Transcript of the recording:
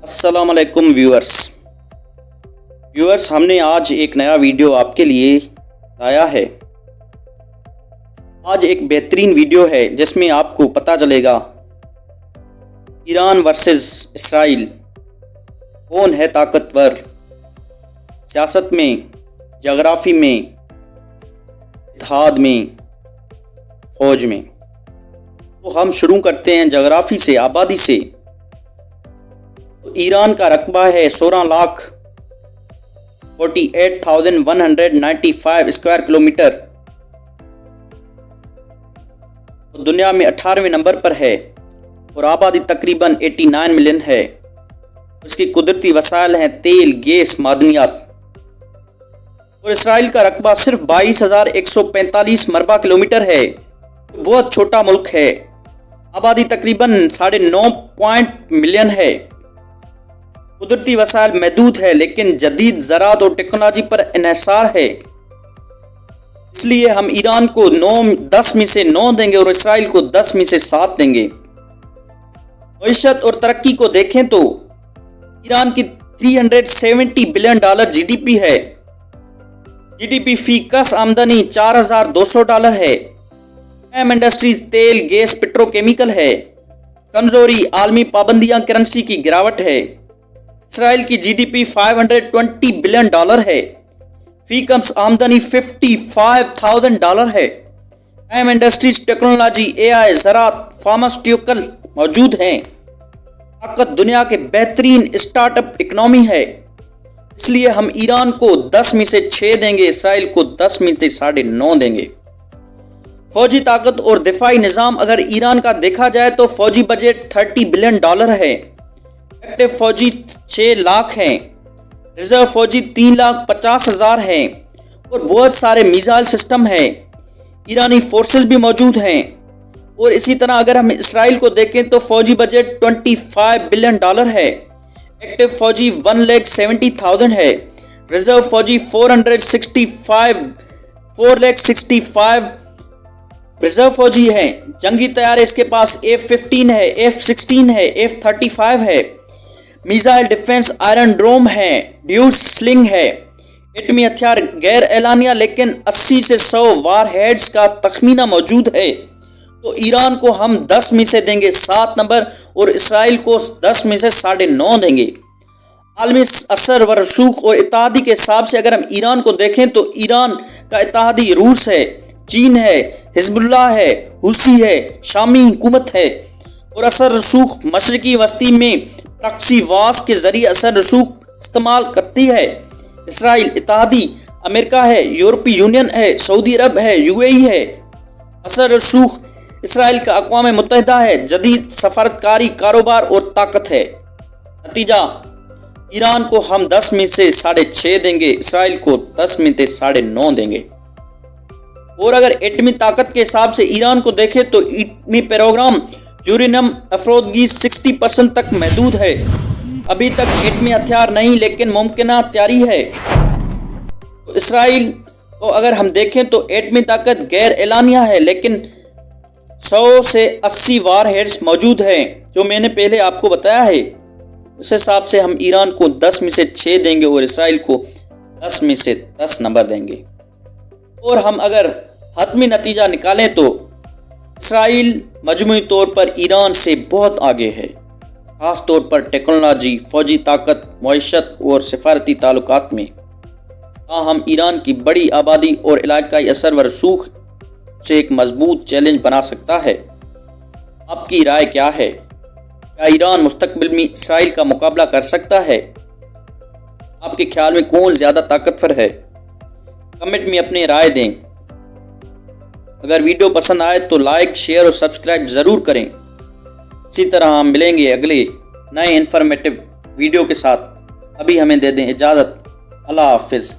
अस्सलाम वालेकुम व्यूअर्स हमने आज एक नया वीडियो आपके लिए लाया है। आज एक बेहतरीन वीडियो है जिसमें आपको पता चलेगा ईरान वर्सेस इसराइल कौन है ताकतवर, सियासत में, जोग्राफी में, इत्तेहाद में, फौज में। तो हम शुरू करते हैं जोग्राफी से, आबादी से। तो ईरान का रकबा है 16,48,195 स्क्वायर किलोमीटर। तो दुनिया में 18वें नंबर पर है और आबादी तकरीबन 89 मिलियन है। उसकी कुदरती वसाइल हैं तेल, गैस, मादनियात। और इसराइल का रकबा सिर्फ 22,145 मरबा किलोमीटर है। बहुत छोटा मुल्क है। आबादी तकरीबन 9.5 मिलियन है। कुदरती वसाइल महदूद है लेकिन जदीद ज़राअत और टेक्नोलॉजी पर इन्हिसार है। इसलिए हम ईरान को 10 में से 9 देंगे और इसराइल को 10 में से 7 देंगे। मईशत और तरक्की को देखें तो ईरान की $370 बिलियन जीडीपी है। जीडीपी फी कस आमदनी $4,200 है। अहम इंडस्ट्रीज तेल, गैस, पेट्रोकेमिकल है। कमजोरी आलमी पाबंदियां, करेंसी की गिरावट है। इसराइल की जीडीपी $520 बिलियन है। फी कम्स आमदनी $55,000 है। अहम इंडस्ट्रीज टेक्नोलॉजी, एआई, ज़राअत, फार्मास्यूटिकल मौजूद हैं। ताकत दुनिया के बेहतरीन स्टार्टअप इकनॉमी है। इसलिए हम ईरान को 10 में से 6 देंगे, इसराइल को 10 में से 9.5 देंगे। फौजी ताकत और दिफाई निज़ाम अगर ईरान का देखा जाए तो फौजी बजट $30 बिलियन है। एक्टिव फौजी 6 लाख हैं। रिजर्व फौजी 3,50,000 हैं और बहुत सारे मिसाइल सिस्टम हैं। ईरानी फोर्सेस भी मौजूद हैं। और इसी तरह अगर हम इसराइल को देखें तो फौजी बजट $25 बिलियन है। एक्टिव फौजी 1,70,000 है। रिजर्व फौजी 465 रिजर्व फौजी हैं। जंगी तैयारे इसके पास F-15 है, F-16 है, F-35 है। मिसाइल डिफेंस आयरन ड्रोम है, ड्यूल स्लिंग है। एटमी हथियार गैर एलानिया लेकिन 80 से 100 वार हेड्स का तखमीना मौजूद है। तो ईरान को हम 10 में से देंगे 7 नंबर और इसराइल को 10 में से 9.5 देंगे। आलमी असर व रसूख और इत्तेहादी के हिसाब से अगर हम ईरान को देखें तो ईरान का इत्तेहादी रूस है, चीन है, हिजबुल्लाह है, हुसी है, शामी हुकूमत है। और असर रसूख मशरकी वस्ती में प्रॉक्सी वार्स के जरिए असर रसूख इस्तेमाल करती है। इसराइल इत्तेहादी अमेरिका है, यूरोपीय यूनियन है, सऊदी अरब है, यूएई है। असर रसूख इसराइल का अक़वाम मुत्तहिदा है, जदीद सफारतकारी, कारोबार और ताकत है। नतीजा ईरान को हम 10 में से 6.5 देंगे, इसराइल को 10 में से 9.5 देंगे। और अगर एटमी ताकत के हिसाब से ईरान को देखें तो एटमी प्रोग्राम यूरेनियम अफरोदगी 60% तक महदूद है। अभी तक एटमी हथियार नहीं लेकिन मुमकिन तैयारी है। तो इसराइल को अगर हम देखें तो एटमी ताकत गैर एलानिया है लेकिन 100 से 80 वार हेड्स मौजूद हैं जो मैंने पहले आपको बताया है। उस हिसाब से हम ईरान को 10 में से 6 देंगे और इसराइल को 10 में से 10 नंबर देंगे। और हम अगर हतमी नतीजा निकालें तो इसराइल मजमूई तौर पर ईरान से बहुत आगे है, खास तौर पर टेक्नोलॉजी, फौजी ताकत, मईशत और सफारती ताल्लुकात में। हम ईरान की बड़ी आबादी और इलाकाई असर व रसूख से एक मजबूत चैलेंज बना सकता है। आपकी राय क्या है? क्या ईरान मुस्तकबिल में इसराइल का मुकाबला कर सकता है? आपके ख्याल में कौन ज़्यादा ताकतवर है? कमेंट में अपनी राय दें। अगर वीडियो पसंद आए तो लाइक, शेयर और सब्सक्राइब ज़रूर करें। इसी तरह हम मिलेंगे अगले नए इन्फॉर्मेटिव वीडियो के साथ। अभी हमें दे दें इजाज़त। अल्लाह हाफिज़।